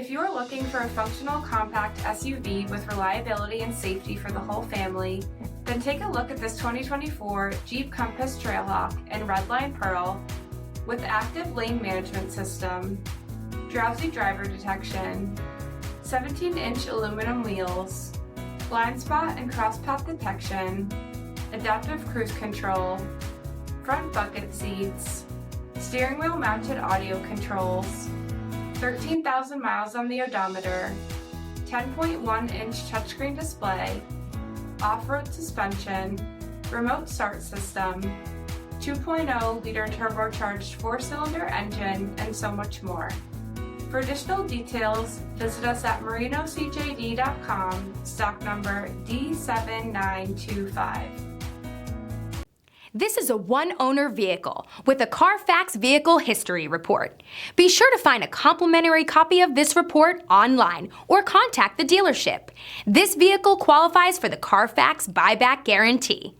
If you are looking for a functional compact SUV with reliability and safety for the whole family, then take a look at this 2024 Jeep Compass Trailhawk in Redline Pearl with active lane management system, drowsy driver detection, 17-inch aluminum wheels, blind spot and crosspath detection, adaptive cruise control, front bucket seats, steering wheel mounted audio controls, 13,000 miles on the odometer, 10.1-inch touchscreen display, off-road suspension, remote start system, 2.0-liter turbocharged 4-cylinder engine, and so much more. For additional details, visit us at marinocjd.com, stock number D7925. This is a one-owner vehicle with a CARFAX Vehicle History Report. Be sure to find a complimentary copy of this report online or contact the dealership. This vehicle qualifies for the CARFAX Buyback Guarantee.